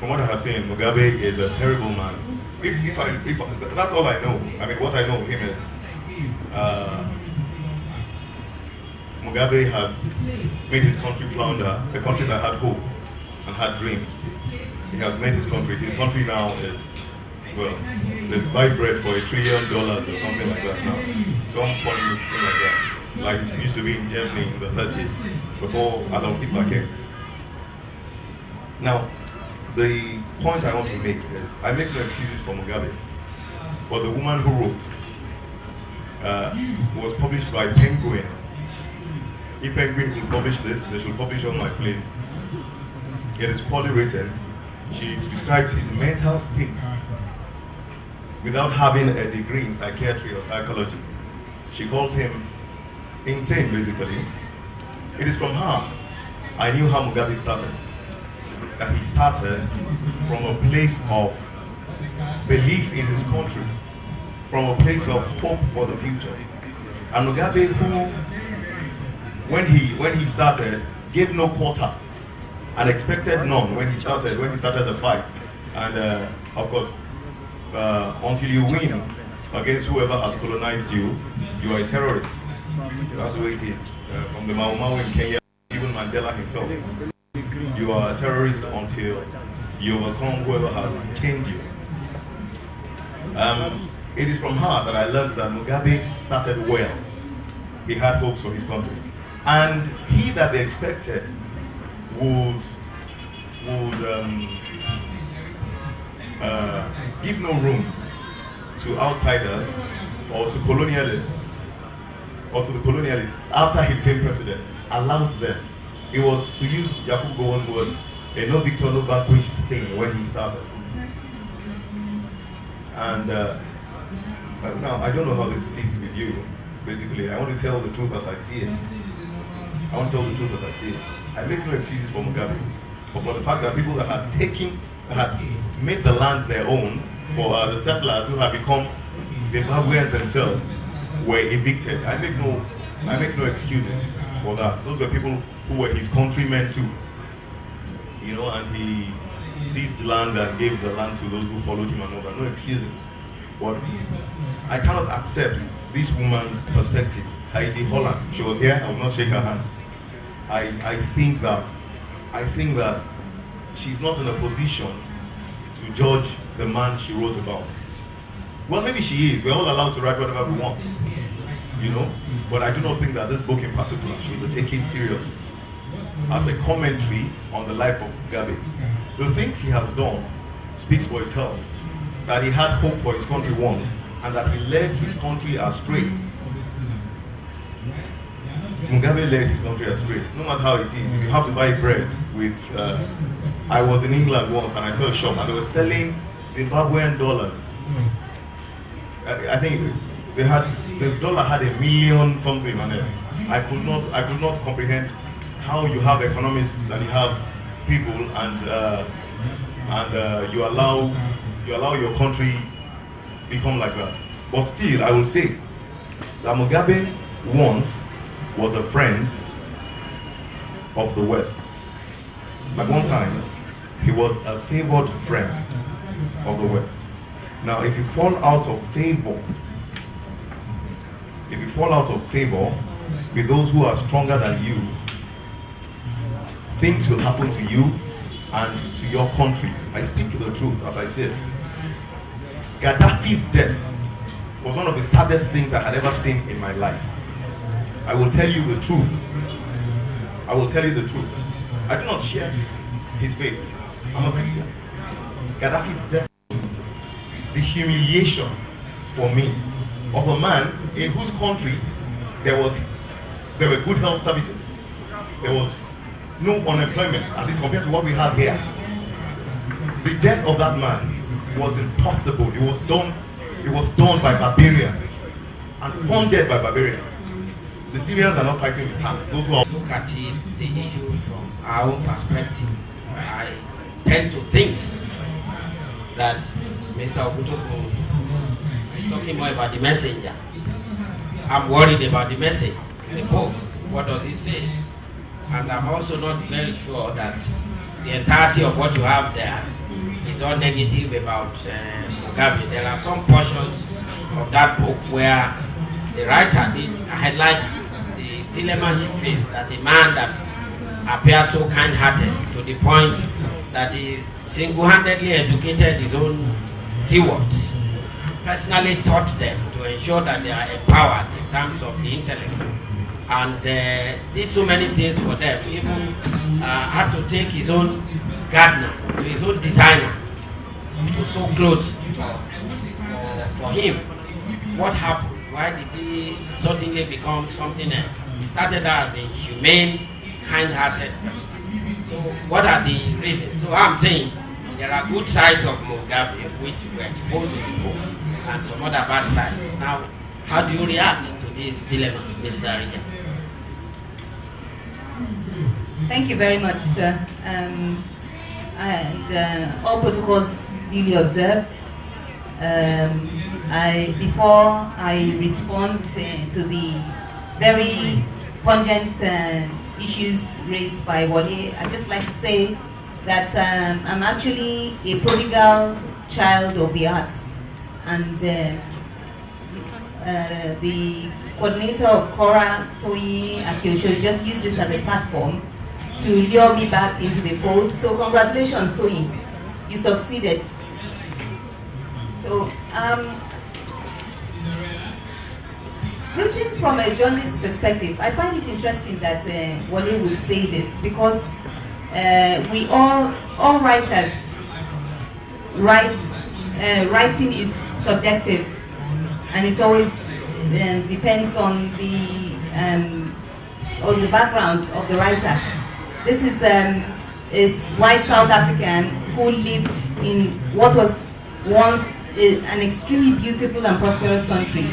from what I have seen, Mogabe is a terrible man. If that's all I know. I mean, what I know of him is Mogabe has made his country flounder, a country that had hope and had dreams. He has made his country. His country now is, well, there's buy bread for $1 trillion or something like that now. Some funny thing like that. Like it used to be in Germany in the 30s, before Adolf Hitler came. Now, the point I want to make is, I make no excuses for Mogabe, but the woman who wrote was published by Penguin. If Penguin will publish this, they should publish on my place. It is poorly written. She describes his mental state without having a degree in psychiatry or psychology. She calls him insane, basically. It is from her I knew how Mogabe started. That he started from a place of belief in his country, from a place of hope for the future. And Mogabe, who, when he started, gave no quarter and expected none when he started the fight. And of course, until you win against whoever has colonized you, you are a terrorist. That's the way it is. From the Mau Mau in Kenya, even Mandela himself. You are a terrorist until you overcome whoever has chained you. It is from her that I learned that Mogabe started well. He had hopes for his country. And he that they expected would give no room to outsiders or to colonialists after he became president, allowed them. It was, to use Yakubu Gowon's words, a no victor, no vanquished thing when he started. And now, I don't know how this sits with you. Basically, I want to tell the truth as I see it. I make no excuses for Mogabe, but for the fact that people that had made the lands their own, for the settlers who had become Zimbabweans themselves, were evicted. I make no excuses for that. Those were people who were his countrymen too. You know, and he seized the land and gave the land to those who followed him and all that. No excuses. But I cannot accept this woman's perspective. Heidi Holland, she was here, I will not shake her hand. I think that she's not in a position to judge the man she wrote about. Well, maybe she is. We're all allowed to write whatever we want, you know. But I do not think that this book in particular should be taken seriously as a commentary on the life of Mogabe. The things he has done speaks for itself. That he had hope for his country once, and that he led his country astray. Mogabe led his country astray. No matter how it is, if you have to buy bread with... I was in England once and I saw a shop and they were selling Zimbabwean dollars. I think the dollar had $1 million something on it. I could not comprehend how you have economists and you have people and you allow your country become like that. But still, I will say that Mogabe once was a friend of the West. At one time, he was a favored friend of the West. Now, if you fall out of favor with those who are stronger than you, things will happen to you and to your country. I speak the truth, as I said. Gaddafi's death was one of the saddest things I had ever seen in my life. I will tell you the truth. I do not share his faith. I'm a Christian. Gaddafi's death, the humiliation for me of a man in whose country there were good health services. There was no unemployment, at least compared to what we have here. The death of that man was impossible. It was done by barbarians and funded by barbarians. The Syrians are not fighting with tanks. Those who are look at it, the issue from our own perspective, I tend to think that Mr. Oguntokun is talking more about the messenger. I'm worried about the message in the book. What does it say? And I'm also not very sure that the entirety of what you have there is all negative about Mogabe. There are some portions of that book where the writer did highlight the dilemma she faced, that the man that appeared so kind-hearted to the point that he single-handedly educated his own stewards, personally taught them to ensure that they are empowered in terms of the intellect, and did so many things for them, even had to take his own gardener to his own designer to sew clothes for him. What happened? Why did he suddenly become something else? He started out as a humane, kind-hearted person. So what are the reasons? So I'm saying there are good sides of Mogabe which were exposed in the book and some other bad sides. Now, how do you react to this dilemma, Mr. Arija? Thank you very much, sir. All protocols duly observed. Before I respond to the very pungent issues raised by Wole, I'd just like to say that I'm actually a prodigal child of the arts, and the coordinator of Kora, Toyi Akiosho, just used this as a platform to lure me back into the fold. So congratulations, Toyi, you succeeded. So, looking from a journalist perspective, I find it interesting that Wole would say this, because we all writers writing is subjective, and it always depends on the background of the writer. This is white South African who lived in what was once an extremely beautiful and prosperous country,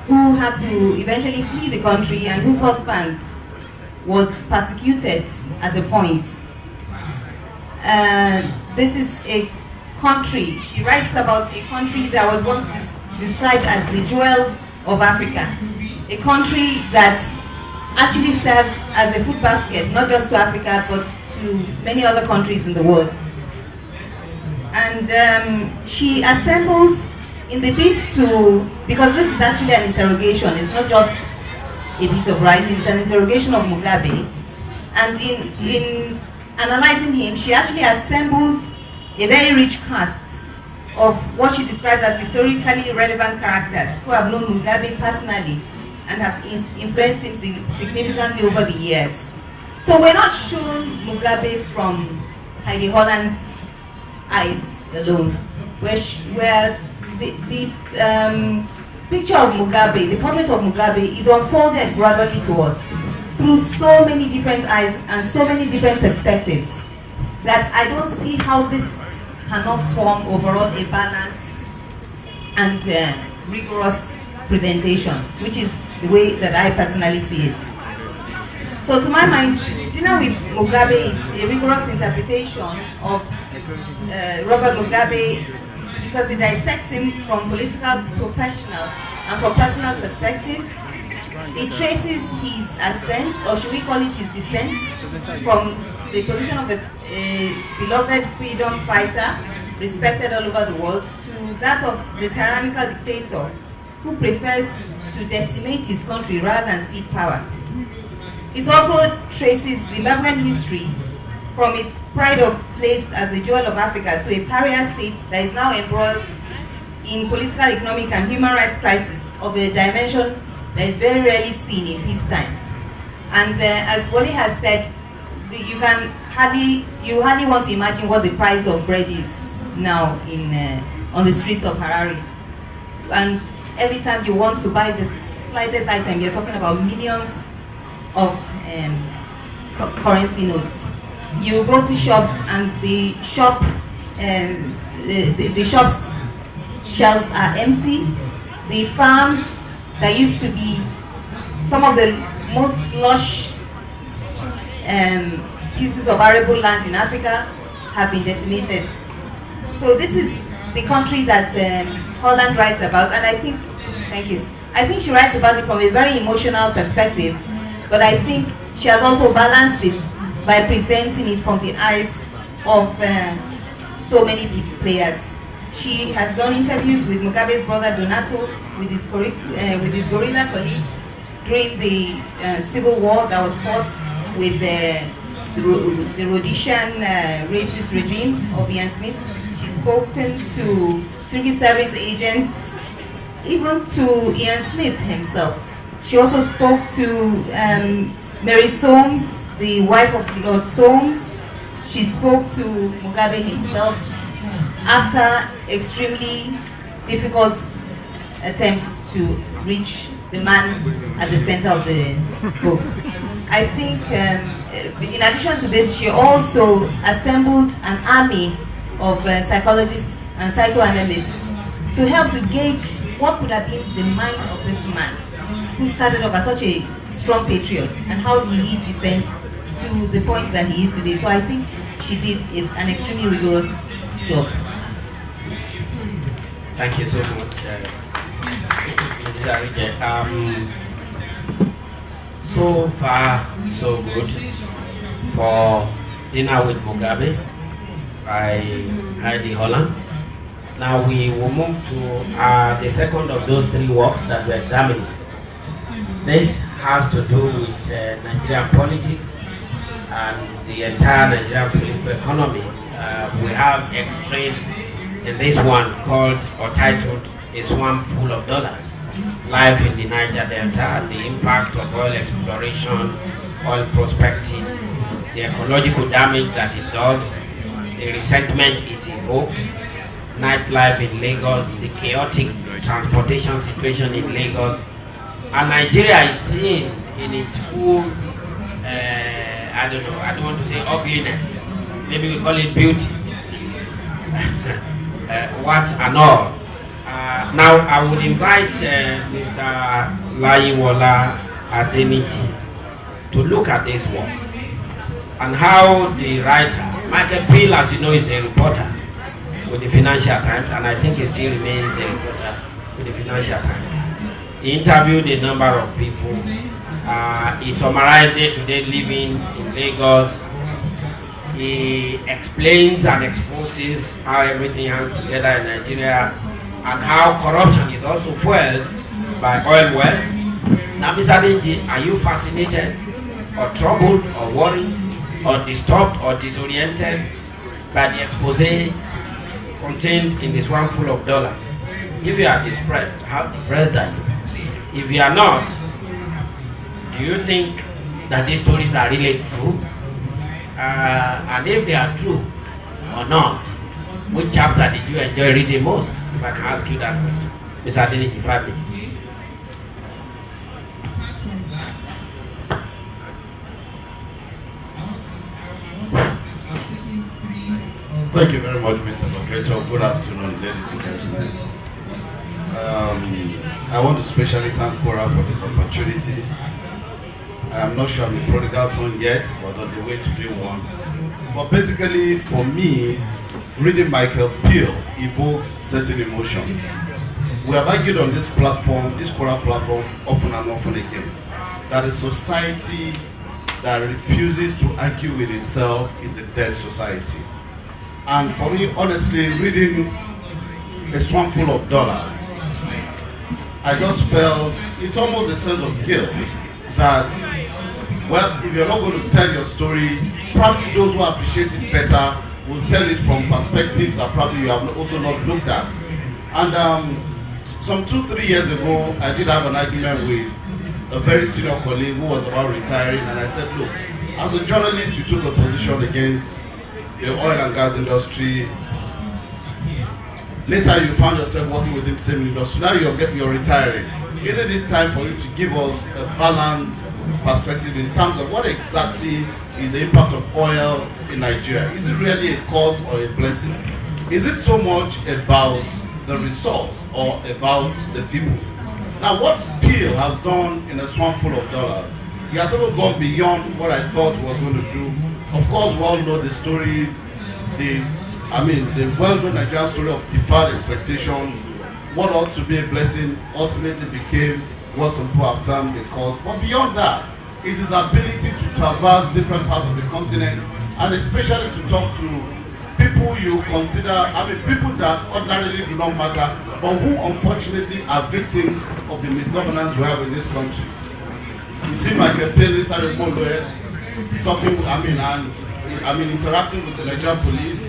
who had to eventually flee the country, and whose husband was persecuted at a point. This is a country, she writes about a country that was once described as the jewel of Africa, a country that actually served as a food basket, not just to Africa, but to many other countries in the world. And she assembles in the bid to, because this is actually an interrogation, it's not just a piece of writing, it's an interrogation of Mogabe. And in analyzing him, she actually assembles a very rich cast of what she describes as historically relevant characters who have known Mogabe personally and have influenced him significantly over the years. So we're not shown Mogabe from Heidi Holland's eyes alone, where the picture of Mogabe, the portrait of Mogabe, is unfolded gradually to us through so many different eyes and so many different perspectives that I don't see how this cannot form overall a balanced and rigorous presentation, which is the way that I personally see it. So to my mind, dinner with Mogabe is a rigorous interpretation of Robert Mogabe, because it dissects him from political, professional, and from personal perspectives. It traces his ascent, or should we call it his descent, from the position of a beloved freedom fighter, respected all over the world, to that of the tyrannical dictator who prefers to decimate his country rather than seek power. It also traces Zimbabwean history from its pride of place as the jewel of Africa to a pariah state that is now embroiled in political, economic, and human rights crisis of a dimension that is very rarely seen in peacetime. And as Wole has said, you hardly want to imagine what the price of bread is now on the streets of Harare. And every time you want to buy the slightest item, you're talking about millions of currency notes. You go to shops, and the shops shelves are empty. The farms that used to be some of the most lush pieces of arable land in Africa have been decimated. So this is the country that Holland writes about, and I think she writes about it from a very emotional perspective, but I think she has also balanced it by presenting it from the eyes of so many big players. She has done interviews with Mugabe's brother Donato, with his guerrilla colleagues during the civil war that was fought with the Rhodesian racist regime of Ian Smith. She's spoken to Secret Service agents, even to Ian Smith himself. She also spoke to Mary Soames, the wife of Lord Soames. She spoke to Mugabe himself after extremely difficult attempts to reach the man at the center of the book. I think in addition to this, she also assembled an army of psychologists and psychoanalysts to help to gauge what could have been the mind of this man who started off as such a strong patriot, and how did he descend to the point that he is today. So I think she did an extremely rigorous job. Thank you so much, Mrs. Arije. So far, so good for Dinner with Mogabe by Heidi Holland. Now we will move to the second of those three works that we're examining. This has to do with Nigerian politics and the entire Nigerian political economy. We have extracts in this one called or titled "A Swamp Full of Dollars." Life in the Niger Delta, the impact of oil exploration, oil prospecting, the ecological damage that it does, the resentment it evokes, nightlife in Lagos, the chaotic transportation situation in Lagos, and Nigeria is seen in its full, I don't want to say ugliness, maybe we call it beauty, what and all. Now I would invite Mr. Layiwola Adeniji to look at this work and how the writer, Michael Peel, as you know, is a reporter with the Financial Times, and I think he still remains a reporter with the Financial Times. He interviewed a number of people. He summarized day-to-day living in Lagos. He explains and exposes how everything hangs together in Nigeria and how corruption is also fueled by oil wealth. Now, Mr. Adeniji, are you fascinated or troubled or worried or disturbed or disoriented by the expose contained in this one full of dollars? If you are depressed, how depressed are you? If you are not, do you think that these stories are really true? And if they are true or not, which chapter did you enjoy reading most? If I can ask you that question. Mr. Adeniji, 5 minutes. Thank you very much, Mr. Moderator. Good afternoon, ladies and gentlemen. I want to especially thank Cora for this opportunity. I'm not sure I'm a prodigal son yet, but on the way to be one. But basically, for me, reading Michael Peel evokes certain emotions. We have argued on this platform, this Cora platform, often and often again, that a society that refuses to argue with itself is a dead society. And for me, honestly, reading A Swamp Full of Dollars, I just felt it's almost a sense of guilt that, well, if you're not going to tell your story, probably those who appreciate it better will tell it from perspectives that probably you have also not looked at. And some 2-3 years ago, I did have an argument with a very senior colleague who was about retiring, and I said, look, as a journalist, you took a position against the oil and gas industry. Later, you found yourself working within the same industry. Now you're retiring. Isn't it time for you to give us a balanced perspective in terms of what exactly is the impact of oil in Nigeria? Is it really a cause or a blessing? Is it so much about the results or about the people? Now, what Peel has done in A Swamp Full of Dollars, he has also gone beyond what I thought he was going to do. Of course, we all know the stories, the well-known Nigerian story of deferred expectations. What ought to be a blessing ultimately became what some people have termed a cause. But beyond that, is his ability to traverse different parts of the continent, and especially to talk to people you consider, people that ordinarily do not matter, but who unfortunately are victims of the misgovernance we have in this country. You see Michael Pele started talking, interacting with the Nigerian police,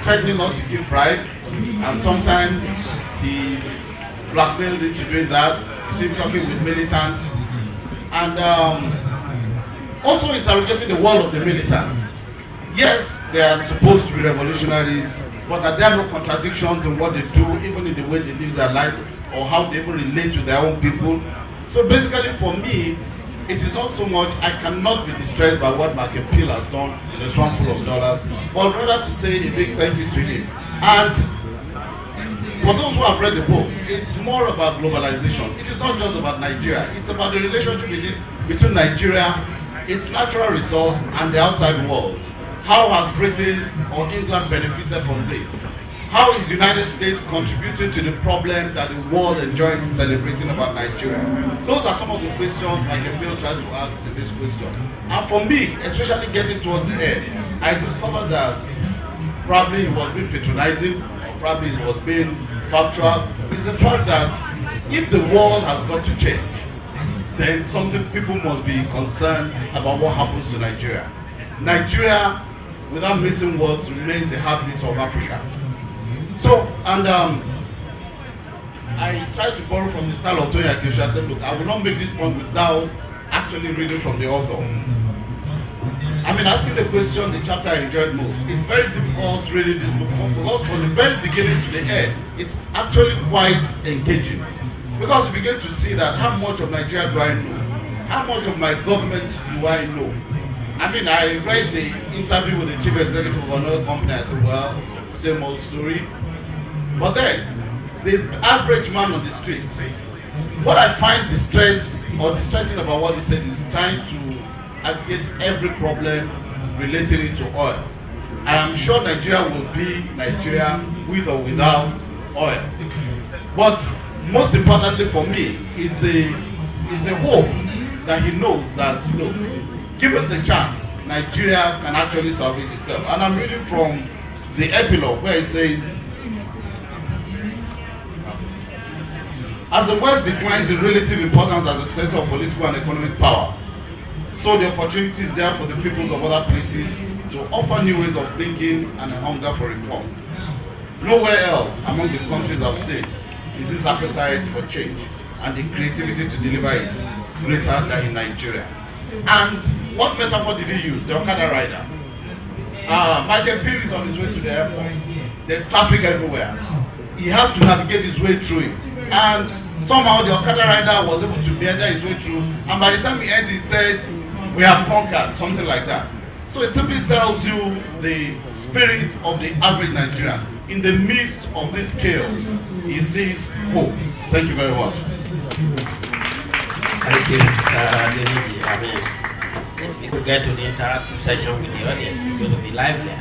threatening not to give bribe, and sometimes he's blackmailed into doing that. You see him talking with militants, and also interrogating the wall of the militants. Yes, they are supposed to be revolutionaries, but there are no contradictions in what they do, even in the way they live their lives, or how they even relate to their own people. So basically for me, it is not so much, I cannot be distressed by what Michael Peel has done in a swamp of dollars, but rather to say a big thank you to him. And for those who have read the book, it's more about globalization. It is not just about Nigeria, it's about the relationship between Nigeria, its natural resource, and the outside world. How has Britain or England benefited from this? How is the United States contributing to the problem that the world enjoys celebrating about Nigeria? Those are some of the questions Michael Peel tries to ask in this question. And for me, especially getting towards the end, I discovered that probably he was being patronizing, or probably he was being factual. It's the fact that if the world has got to change, then something people must be concerned about what happens to Nigeria. Nigeria, without missing words, remains the heartbeat of Africa. So, and I tried to borrow from the style of Tony Akisha. I said, look, I will not make this point without actually reading from the author. Asking the question, the chapter I enjoyed most. It's very difficult reading this book because from the very beginning to the end, it's actually quite engaging. Because you begin to see that how much of Nigeria do I know? How much of my government do I know? I read the interview with the chief executive of another company. I said, well, same old story. But then, the average man on the street, what I find distressing about what he said is trying to aggregate every problem relating it to oil. I am sure Nigeria will be Nigeria with or without oil. But most importantly for me, it's a hope that he knows that, look, given the chance, Nigeria can actually salvage itself. And I'm reading from the epilogue where it says, as the West declines in relative importance as a center of political and economic power, so the opportunity is there for the peoples of other places to offer new ways of thinking and a hunger for reform. Nowhere else among the countries I've seen is this appetite for change and the creativity to deliver it greater than in Nigeria. And what metaphor did he use? The Okada rider. Michael Peel is on his way to the airport. There's traffic everywhere. He has to navigate his way through it. And somehow the Okada rider was able to meander his way through. And by the time he ended, he said, we have conquered, something like that. So it simply tells you the spirit of the average Nigerian. In the midst of this chaos, he sees hope. Thank you very much. Thank you, Mr. Deniji. Let's get to the interactive session with the audience. It's going to be lively.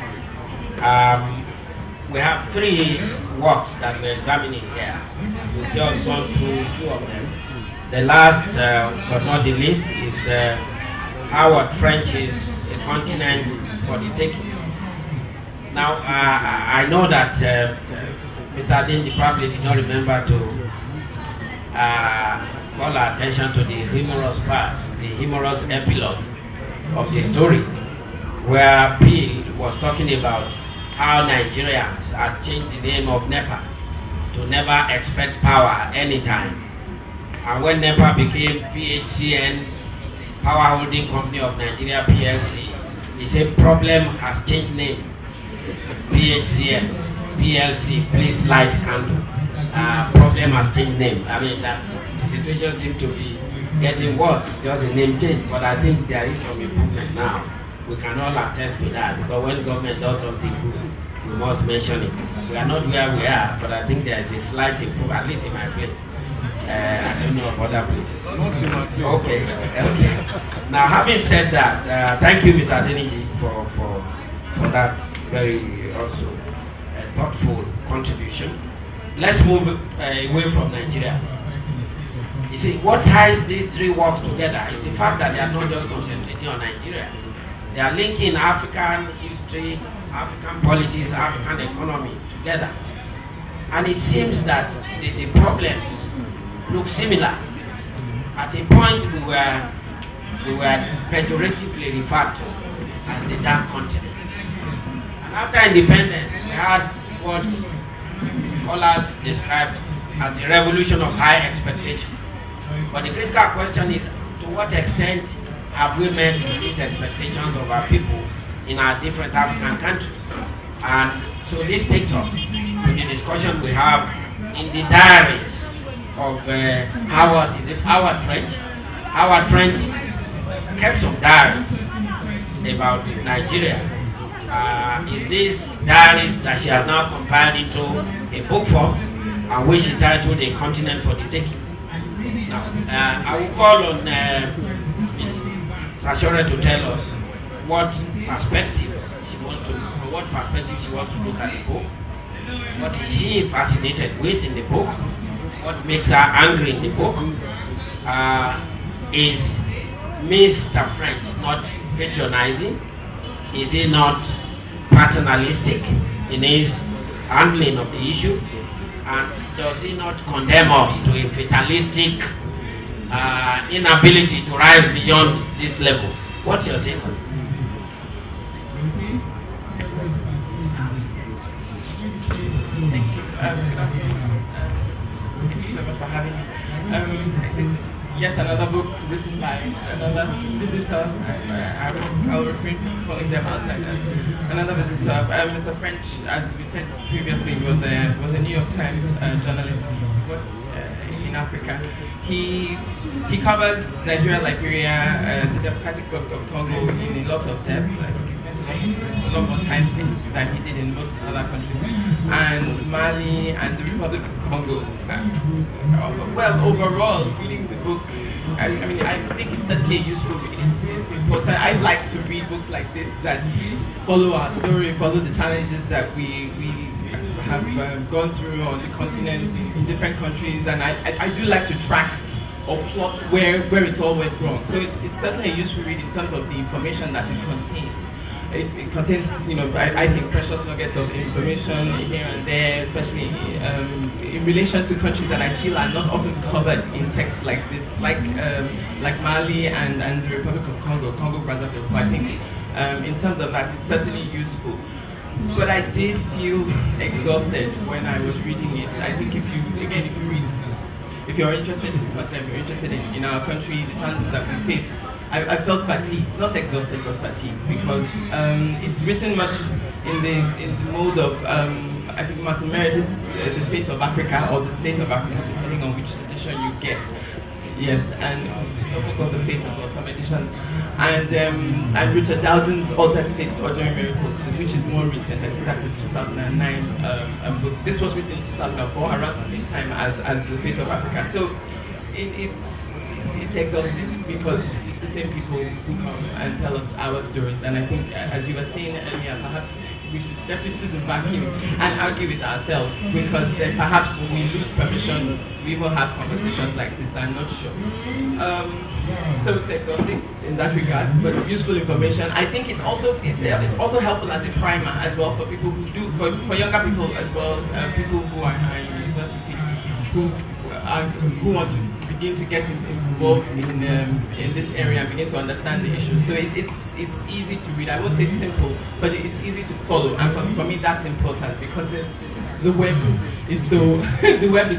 We have 3 works that we're examining here. We've just gone through 2 of them. The last, but not the least, is Howard French's A Continent for the Taking. Now, I know that Mr. Adenji probably did not remember to call our attention to the humorous part, the humorous epilogue of the story, where Peel was talking about how Nigerians had changed the name of NEPA to never expect power anytime. And when NEPA became PHCN, Power Holding Company of Nigeria PLC, the same problem has changed name. PHCN, PLC, please light candle. Problem has changed name. That the situation seems to be getting worse, just a name change. But I think there is some improvement now. We can all attest to that, because when government does something good, we must mention it. We are not where we are, but I think there is a slight improvement, at least in my place. I don't know of other places. Okay. Now, having said that, thank you, Mr. Adeniji, for that very also thoughtful contribution. Let's move away from Nigeria. You see, what ties these 3 works together is the fact that they are not just concentrating on Nigeria. They are linking African history, African politics, African economy together. And it seems that the problems look similar. At a point we were pejoratively referred to as the dark continent. And after independence, we had what scholars described as the revolution of high expectations. But the critical question is, to what extent have we met these expectations of our people in our different African countries? And so this takes us to the discussion we have in the diaries of Howard French? Howard French kept some diaries about Nigeria. Is these diaries that she has now compiled into a book form, and which she titled A Continent for the Taking. Now, I will call on Ms. Sashore to tell us what perspectives she wants to look at the book. What is she fascinated with in the book? What makes her angry in the book? Is Mr. French not patronizing? Is he not paternalistic in his handling of the issue? And does he not condemn us to a fatalistic inability to rise beyond this level? What's your take on it? Thank you. Good afternoon. Thank you so much for having me. Yet another book written by another visitor. I'll refrain from calling them outsiders. Another visitor. Mr. French, as we said previously, was a New York Times journalist in Africa. He covers Nigeria, Liberia, the Democratic Republic of Congo in a lot of depth. He spent a lot more time than he did in most other countries, and Mali and the Republic of Congo. Well, overall, reading the book, I think it's definitely a useful read. It's important. I like to read books like this that follow our story, follow the challenges that we have gone through on the continent in different countries, and I do like to track or plot where it all went wrong. So it's certainly a useful read in terms of the information that it contains. It contains, I think, precious nuggets of information here and there, especially in relation to countries that I feel are not often covered in texts like this, like Mali and the Republic of Congo Brazzaville. So I think in terms of that, it's certainly useful. But I did feel exhausted when I was reading it. I think if you're interested in the continent, if you're interested in our country, the challenges that we face, I felt fatigued, not exhausted, but fatigued, because it's written much in the mode of I think Martin Meredith's The Fate of Africa, or The State of Africa, depending on which edition you get. Yes, and it's also called The Fate of some editions. And Richard Dowden's Altered States, Ordinary Miracles, which is more recent. I think that's a 2009 book. This was written in 2004, around the same time as The Fate of Africa. So it's exhausting, because it's the same people who come and tell us our stories. And I think, as you were saying earlier, perhaps we should step into the vacuum and argue with ourselves, because then perhaps we lose permission to even have conversations like this. I'm not sure. So it's exhausting in that regard, but useful information. I think it's also helpful as a primer as well for people who do, for younger people as well, people who are in university who want to begin to get involved in this area and begin to understand the issues. So it's easy to read. I won't say simple, but it's easy to follow. And for me, that's important, because the web is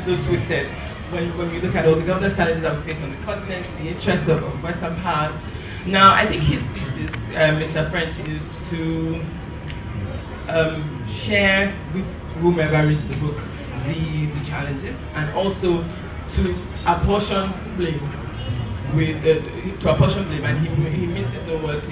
so twisted. When we look at all the governance challenges that we face on the continent, the interests of Western powers. Now, I think his thesis, Mr. French, is to share with whomever reads the book the challenges, and also to apportion blame, and he minces no words.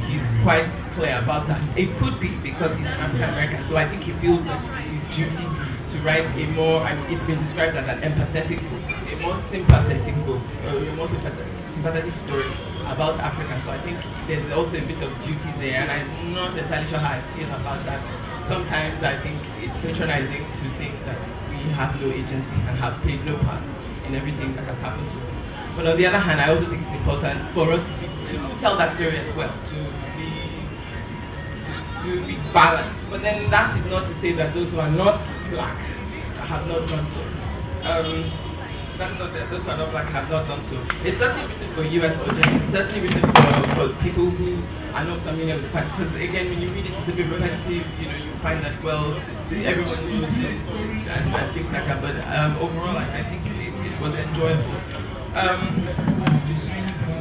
He's quite clear about that. It could be because he's an African American, so I think he feels that it is his duty to write a more, it's been described as an empathetic book, a more sympathetic book, a more sympathetic story about Africa. So I think there's also a bit of duty there, and I'm not entirely sure how I feel about that. Sometimes I think it's patronizing to think that we have no agency and have played no part in everything that has happened to us. But on the other hand, I also think it's important for us to tell that story as well, to to be balanced. But then that is not to say that those who are not black have not done so. That's not that those who are not black have not done so. It's certainly written for US audience, it's certainly written for people who are not familiar with the facts. Because again, when you read it, it's a bit repetitive, you find that, well, everyone knows this and things like that. But overall, I think it was enjoyable. I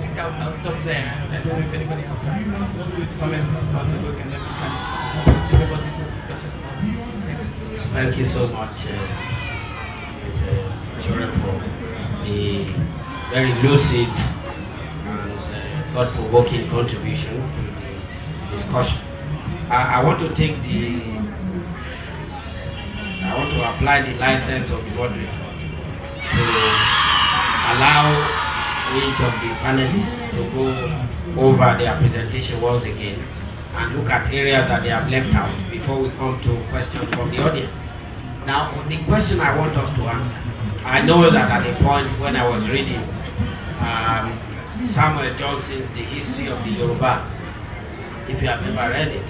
think I'll stop there. I don't know if anybody else has comments on the book, and then we can everybody for discussion. Thank you so much, Mr. for the very lucid and thought-provoking contribution to the discussion. I want to apply the license of the moderator to allow each of the panelists to go over their presentation once again and look at areas that they have left out before we come to questions from the audience. Now, the question I want us to answer, I know that at the point when I was reading Samuel Johnson's The History of the Yorubas, if you have never read it,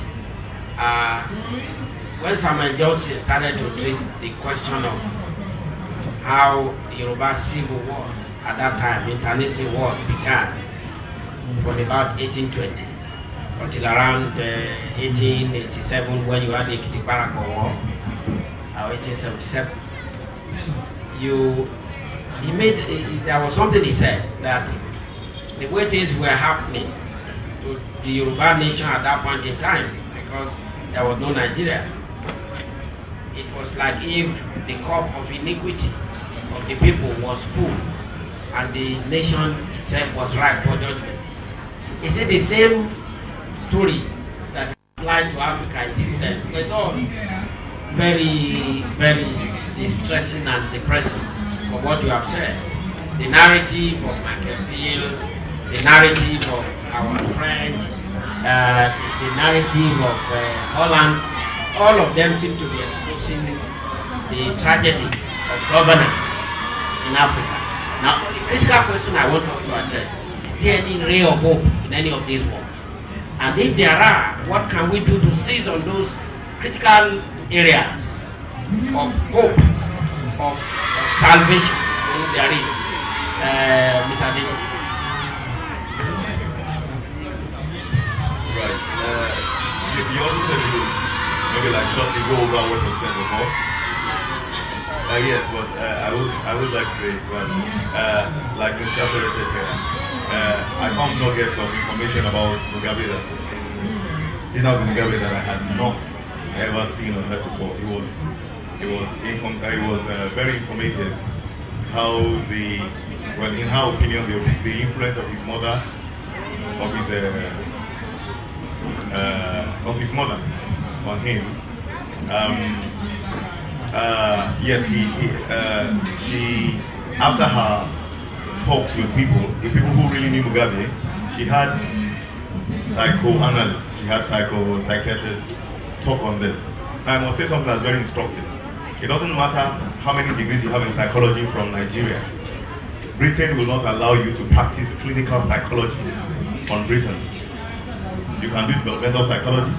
when Samuel Johnson started to treat the question of how the Yoruba civil wars at that time, internecine wars began from about 1820 until around 1887 when you had the Kitiparako War, or 1877. There was something he said that the way things were happening to the Yoruba nation at that point in time, because there was no Nigeria, it was like if the cup of iniquity of the people was full and the nation itself was ripe for judgment. Is it the same story that applied to Africa in this sense? It's all very, very distressing and depressing for what you have said. The narrative of Machiavelli, the narrative of our French, the narrative of Holland, all of them seem to be exposing the tragedy of governance in Africa. Now, the critical question I want us to address, is there any ray of hope in any of these wars? And if there are, what can we do to seize on those critical areas of hope, of salvation, if there is? Mr. Adino. Right. You also said you would maybe like shortly go over what was said before. Yes, but I would like to say, well, like Mr. Chasser said here, I found nuggets of information about Mogabe that I had not ever seen or heard before. It was very informative. In her opinion, the influence of his mother, on him. Yes, she after her talks with the people who really knew Mogabe, she had psychoanalysts, she had psychiatrists talk on this. I must say something that's very instructive. It doesn't matter how many degrees you have in psychology from Nigeria. Britain will not allow you to practice clinical psychology on Britons. You can do developmental psychology,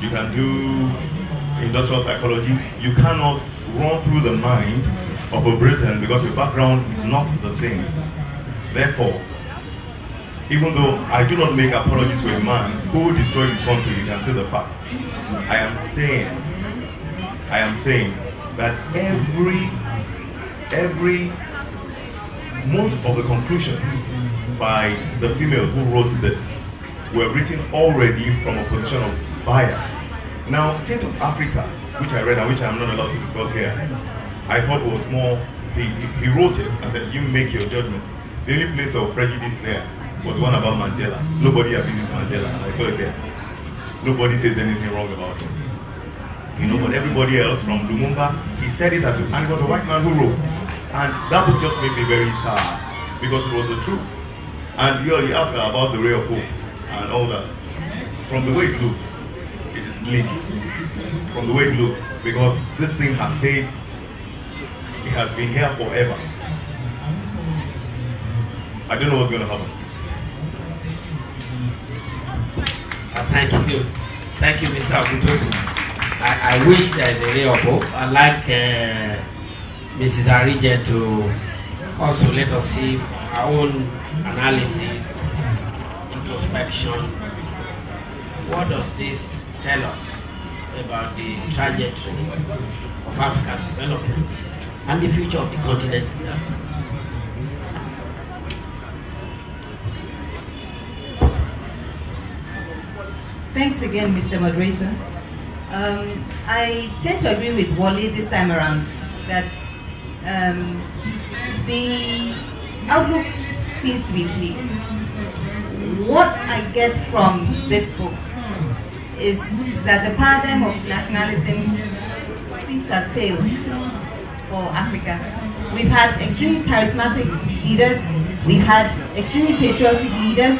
you can do industrial psychology. You cannot run through the mind of a Briton because your background is not the same. Therefore, even though I do not make apologies for a man who destroyed his country, you can see the facts. I am saying that most of the conclusions by the female who wrote this were written already from a position of bias. Now, State of Africa, which I read and which I am not allowed to discuss here, I thought was more, he wrote it and said, you make your judgment. The only place of prejudice there was one about Mandela. Nobody abuses Mandela, and I saw it there. Nobody says anything wrong about him. But everybody else, from Lumumba, he said it and it was a white man who wrote. And that book just made me very sad, because it was the truth. And you asked her about the ray of hope and all that. From the way it looks, it is bleak. From the way it looks, because this thing has stayed, it has been here forever. I don't know what's going to happen. Thank you. Thank you, Mr. Oguntokun. I wish there is a ray of hope. I'd like Mrs. Arije to also let us see our own analysis, introspection. What does this tell us about the trajectory of African development and the future of the continent itself? Thanks again, Mr. Moderator. I tend to agree with Wole this time around that the outlook seems to be bleak. What I get from this book is that the paradigm of nationalism seems to have failed for Africa. We've had extremely charismatic leaders, we've had extremely patriotic leaders,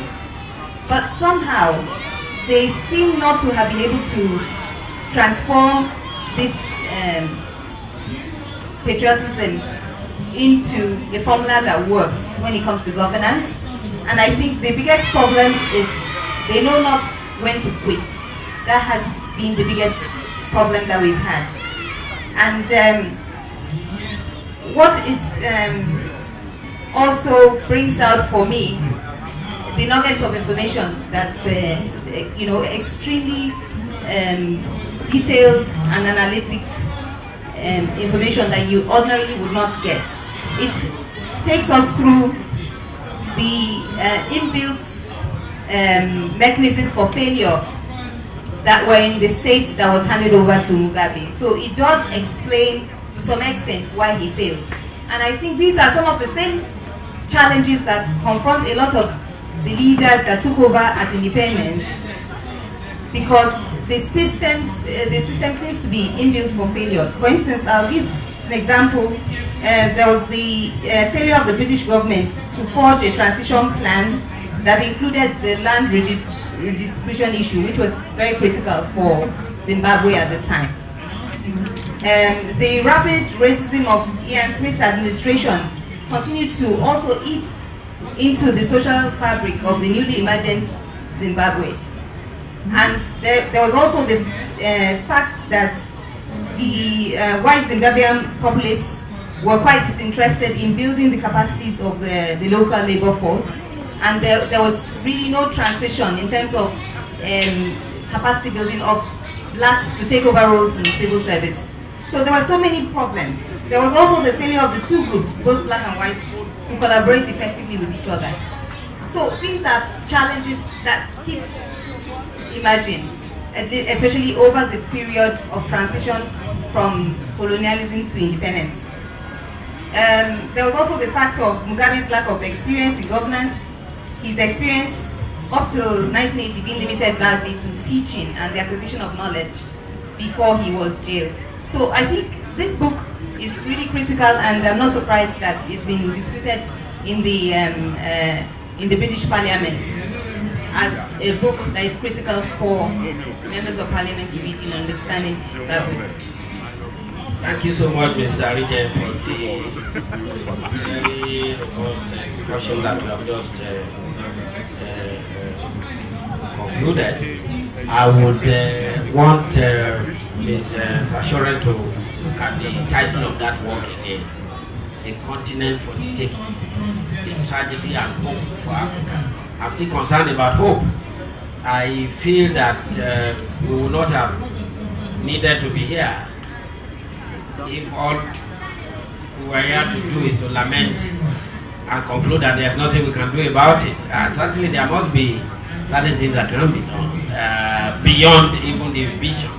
but somehow they seem not to have been able to transform this patriotism into a formula that works when it comes to governance. And I think the biggest problem is they know not when to quit. That has been the biggest problem that we've had. And what it also brings out for me, the nuggets of information that extremely detailed and analytic information that you ordinarily would not get. It takes us through the inbuilt mechanisms for failure that were in the state that was handed over to Mogabe. So it does explain to some extent why he failed. And I think these are some of the same challenges that confront a lot of the leaders that took over at independence, because the system seems to be inbuilt for failure. For instance, I'll give an example. There was the failure of the British government to forge a transition plan that included the land redistribution issue, which was very critical for Zimbabwe at the time. The rapid racism of Ian Smith's administration continued to also eat into the social fabric of the newly emergent Zimbabwe. And there was also the fact that the white Zimbabwean populace were quite disinterested in building the capacities of the local labor force, and there was really no transition in terms of capacity building of blacks to take over roles in the civil service. So there were so many problems. There was also the failure of the two groups, both black and white, to collaborate effectively with each other. So these are challenges that keep emerging, especially over the period of transition from colonialism to independence. There was also the fact of Mugabe's lack of experience in governance. His experience up till 1980 being limited largely to teaching and the acquisition of knowledge before he was jailed. So I think this book is really critical, and I'm not surprised that it's been disputed in the British Parliament as a book that is critical for members of Parliament to read in understanding that book. Thank you so much, Mrs. Arije, for the very robust discussion that we have just concluded. I would want Ms. Sashoran to look at the title of that work again, A Continent for the Taking, the Tragedy and Hope for Africa. I'm still concerned about hope. I feel that we would not have needed to be here if all we were here to do is to lament and conclude that there's nothing we can do about it. Certainly there must be certain things that can be done beyond even the vision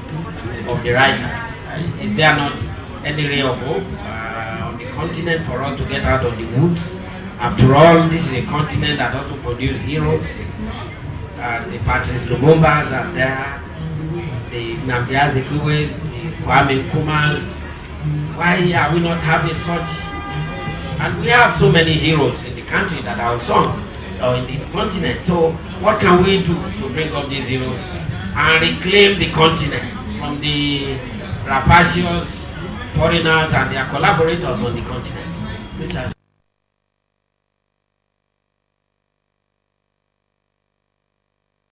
of the writers. Is there not any ray of hope on the continent for us to get out of the woods? After all, this is a continent that also produces heroes. The Patrice Lumumbas are there, the Nnamdi Azikiwes, the Kwame Nkrumahs. Why are we not having such? And we have so many heroes in the country that are unsung, or in the continent. So what can we do to bring up these heroes and reclaim the continent from the rapacious foreigners and their collaborators on the continent?